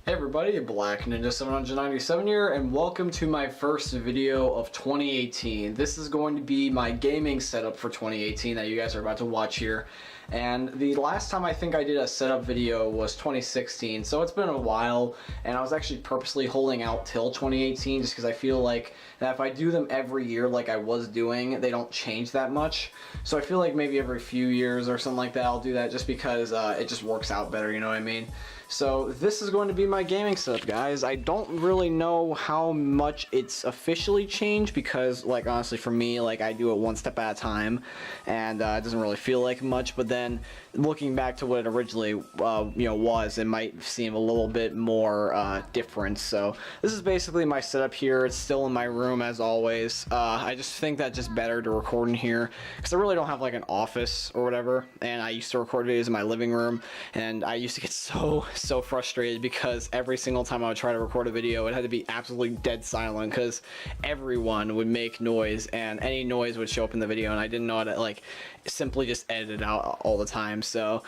Hey everybody, Blackninja797 here, and welcome to my first video of 2018. This is going to be my gaming setup for 2018 that you guys are about to watch here. And the last time I think I did a setup video was 2016, so it's been a while, and I was actually purposely holding out till 2018 just because I feel like that if I do them every year like I was doing, they don't change that much. So I feel like maybe every few years or something like that I'll do that just because it just works out better, you know what I mean? So this is going to be my gaming setup, guys. I don't really know how much it's officially changed because, like, honestly for me, like, I do it one step at a time and it doesn't really feel like much, but then looking back to what it originally was, it might seem a little bit more different. So this is basically my setup here. It's still in my room as always. I just think that's just better to record in here because I really don't have like an office or whatever, and I used to record videos in my living room, and I used to get so frustrated because every single time I would try to record a video, it had to be absolutely dead silent because everyone would make noise and any noise would show up in the video, and I didn't know how to like simply just edit it out all the time. So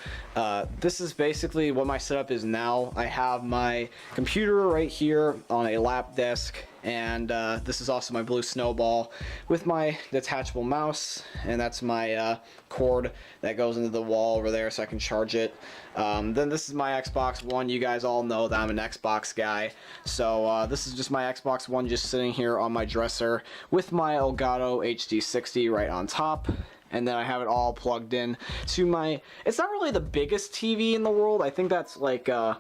this is basically what my setup is now. I have my computer right here on a lap desk, and this is also my blue snowball with my detachable mouse, and that's my cord that goes into the wall over there so I can charge it. Then this is my Xbox One. You guys all know that I'm an Xbox guy, so this is just my Xbox One just sitting here on my dresser with my Elgato HD60 right on top. And then I have it all plugged in to my, it's not really the biggest TV in the world. I think that's like, I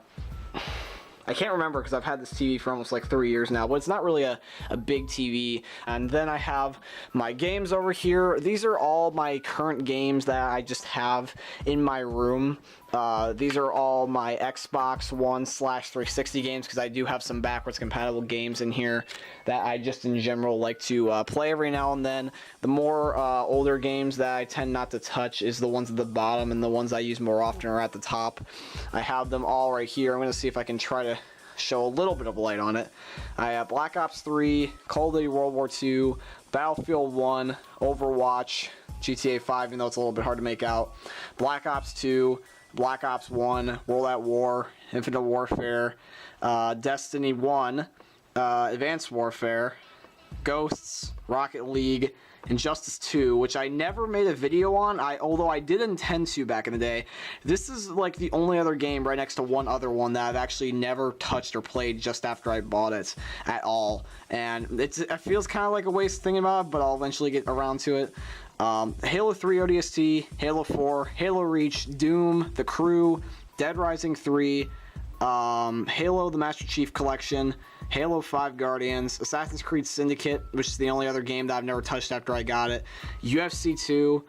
can't remember because I've had this TV for almost like 3 years now, but it's not really a big TV. And then I have my games over here. These are all my current games that I just have in my room. These are all my Xbox One / 360 games because I do have some backwards compatible games in here that I just in general like to play every now and then. The more older games that I tend not to touch is the ones at the bottom, and the ones I use more often are at the top. I have them all right here. I'm going to see if I can try to show a little bit of light on it. I have Black Ops 3, Call of Duty World War II, Battlefield 1, Overwatch, GTA 5, even though it's a little bit hard to make out, Black Ops 2, Black Ops 1, World at War, Infinite Warfare, Destiny 1, Advanced Warfare, Ghosts, Rocket League, Injustice 2, which I never made a video on, although I did intend to back in the day. This is like the only other game right next to one other one that I've actually never touched or played just after I bought it at all. And it feels kind of like a waste thinking about it, but I'll eventually get around to it. Halo 3 ODST, Halo 4, Halo Reach, Doom, The Crew, Dead Rising 3, Halo the Master Chief Collection, Halo 5 Guardians, Assassin's Creed Syndicate, which is the only other game that I've never touched after I got it, UFC 2,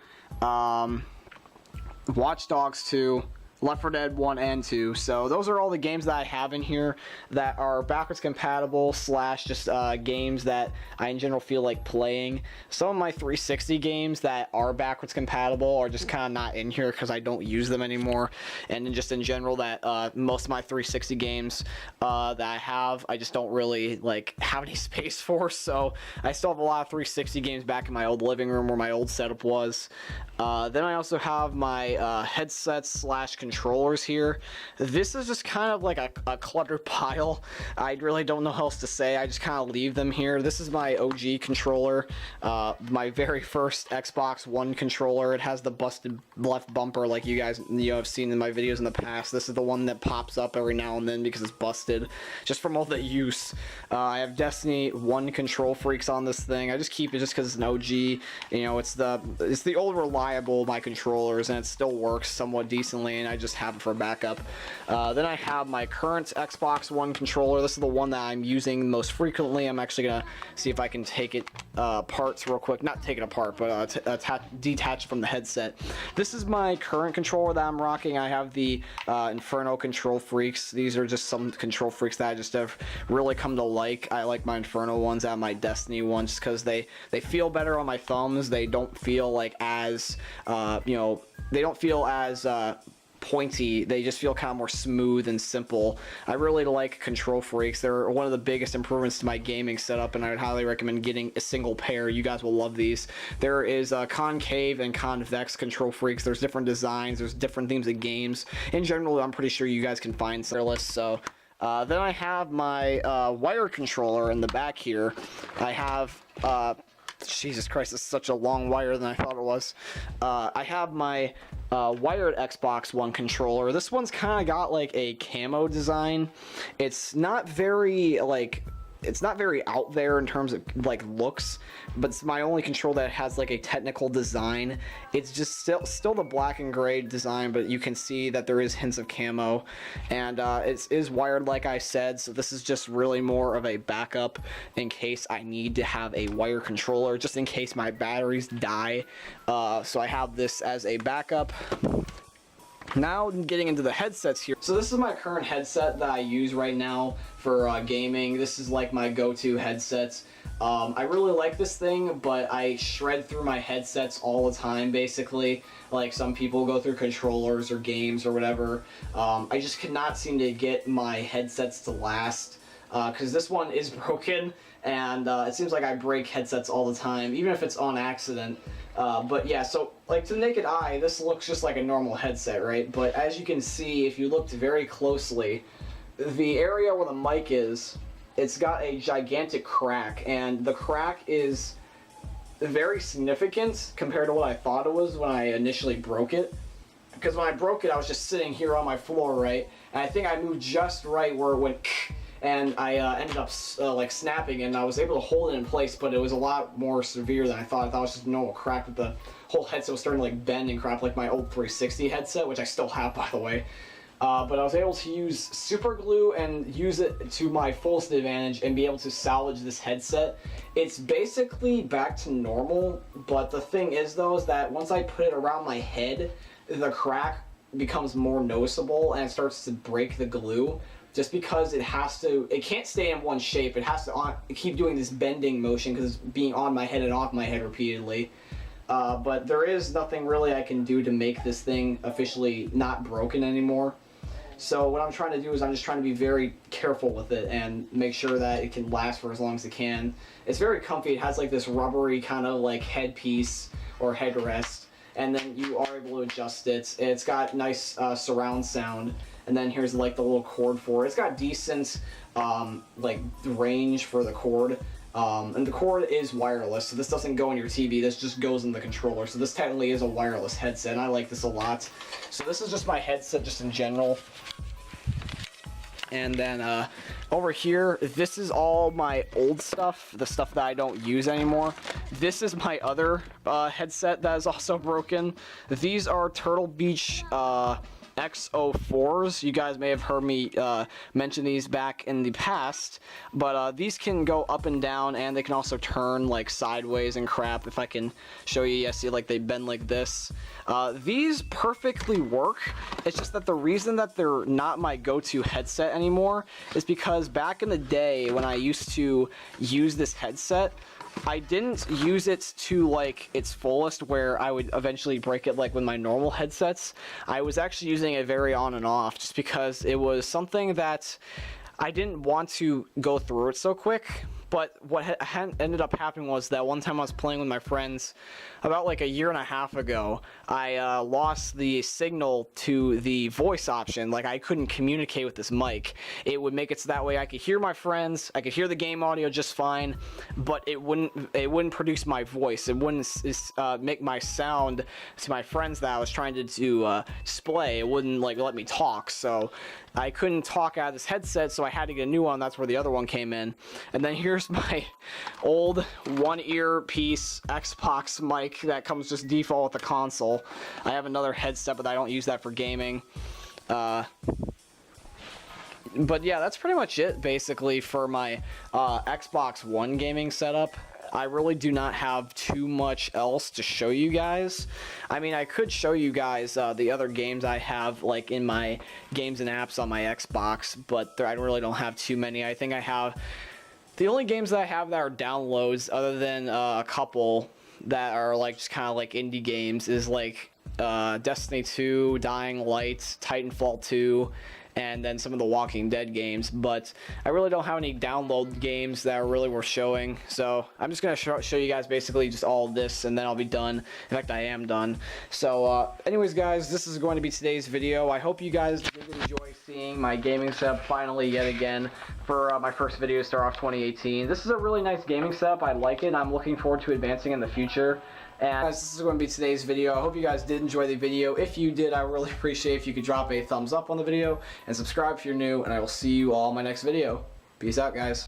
Watch Dogs 2, Left 4 Dead 1 and 2. So those are all the games that I have in here that are backwards compatible / just games that I in general feel like playing. Some of my 360 games that are backwards compatible are just kind of not in here because I don't use them anymore. And then just in general that most of my 360 games that I have, I just don't really like have any space for. So I still have a lot of 360 games back in my old living room where my old setup was. Then I also have my headsets / controllers here. This is just kind of like a cluttered pile. I really don't know how else to say. I just kind of leave them here. This is my OG controller, my very first Xbox One controller. It has the busted left bumper like you guys have seen in my videos in the past. This is the one that pops up every now and then because it's busted just from all the use. I have Destiny 1 control freaks on this thing. I just keep it just because it's an OG. You know, it's the old reliable my controllers, and it still works somewhat decently, and I just have it for backup. Then I have my current Xbox One controller. This is the one that I'm using most frequently. I'm actually gonna see if I can take it apart real quick. Not take it apart, but detach from the headset. This is my current controller that I'm rocking. I have the Inferno control freaks. These are just some control freaks that I just have really come to like. I like my Inferno ones and my Destiny ones because they feel better on my thumbs. They don't feel like as they don't feel as pointy. They just feel kind of more smooth and simple. I really like control freaks. They're one of the biggest improvements to my gaming setup, and I would highly recommend getting a single pair. You guys will love these. There is concave and convex control freaks. There's different designs. There's different themes of games. In general, I'm pretty sure you guys can find their lists. So Then I have my wired controller in the back here. I have, Jesus Christ, this is such a long wire than I thought it was. I have my wired Xbox One controller. This one's kind of got like a camo design. It's not very it's not very out there in terms of like looks, but it's my only controller that has like a technical design. It's just still the black and gray design, but you can see that there is hints of camo, and it is wired like I said, so this is just really more of a backup in case I need to have a wire controller, just in case my batteries die. So I have this as a backup. Now getting into the headsets here. So this is my current headset that I use right now for gaming. This is like my go-to headsets. I really like this thing, but I shred through my headsets all the time basically. Like some people go through controllers or games or whatever. I just could not seem to get my headsets to last because this one is broken, and it seems like I break headsets all the time, even if it's on accident. But yeah, so like to the naked eye, this looks just like a normal headset, right? But as you can see, if you looked very closely, the area where the mic is, it's got a gigantic crack, and the crack is very significant compared to what I thought it was when I initially broke it. Because when I broke it, I was just sitting here on my floor, right? And I think I moved just right where it went, and I ended up like snapping, and I was able to hold it in place, but it was a lot more severe than I thought. I thought it was just a normal crack, but the whole headset was starting to like bend and crap like my old 360 headset, which I still have, by the way. But I was able to use super glue and use it to my fullest advantage and be able to salvage this headset. It's basically back to normal, but the thing is though, is that once I put it around my head, the crack becomes more noticeable and it starts to break the glue. Just because it can't stay in one shape. It has to keep doing this bending motion because it's being on my head and off my head repeatedly. But there is nothing really I can do to make this thing officially not broken anymore. So what I'm trying to do is I'm just trying to be very careful with it and make sure that it can last for as long as it can. It's very comfy. It has like this rubbery kind of like headpiece or headrest, and then you are able to adjust it. It's got nice surround sound. And then here's like the little cord for it. It's got decent like range for the cord. And the cord is wireless, so this doesn't go in your TV, this just goes in the controller. So this technically is a wireless headset, and I like this a lot. So this is just my headset just in general. And then over here, this is all my old stuff, the stuff that I don't use anymore. This is my other headset that is also broken. These are Turtle Beach X04s. You guys may have heard me mention these back in the past, but these can go up and down, and they can also turn like sideways and crap. If I can show you, yeah, see, like they bend like this. These perfectly work. It's just that the reason that they're not my go-to headset anymore is because back in the day when I used to use this headset, I didn't use it to like its fullest where I would eventually break it like with my normal headsets. I was actually using it very on and off just because it was something that I didn't want to go through it so quick. But what ended up happening was that one time I was playing with my friends about like a year and a half ago, I lost the signal to the voice option. Like I couldn't communicate with this mic. It would make it so that way I could hear my friends, I could hear the game audio just fine, but it wouldn't produce my voice. It wouldn't make my sound to my friends that I was trying to display. It wouldn't like let me talk. So I couldn't talk out of this headset, so I had to get a new one. That's where the other one came in. And then here's my old one-ear piece Xbox mic that comes just default with the console. I have another headset, but I don't use that for gaming. But yeah, that's pretty much it, basically, for my Xbox One gaming setup. I really do not have too much else to show you guys. I mean, I could show you guys the other games I have, like, in my games and apps on my Xbox, but I really don't have too many. I think I have... The only games that I have that are downloads, other than a couple that are, like, just kind of, like, indie games, is, like, Destiny 2, Dying Light, Titanfall 2, and then some of the Walking Dead games, but I really don't have any download games that are really worth showing, so I'm just going to show you guys basically just all of this, and then I'll be done. In fact, I am done. So anyways guys, this is going to be today's video. I hope you guys did enjoy seeing seeing my gaming setup finally yet again for my first video to start off 2018. This is a really nice gaming setup. I like it. I'm looking forward to advancing in the future. And guys, this is going to be today's video. I hope you guys did enjoy the video. If you did, I really appreciate if you could drop a thumbs up on the video and subscribe if you're new, and I will see you all in my next video. Peace out, guys.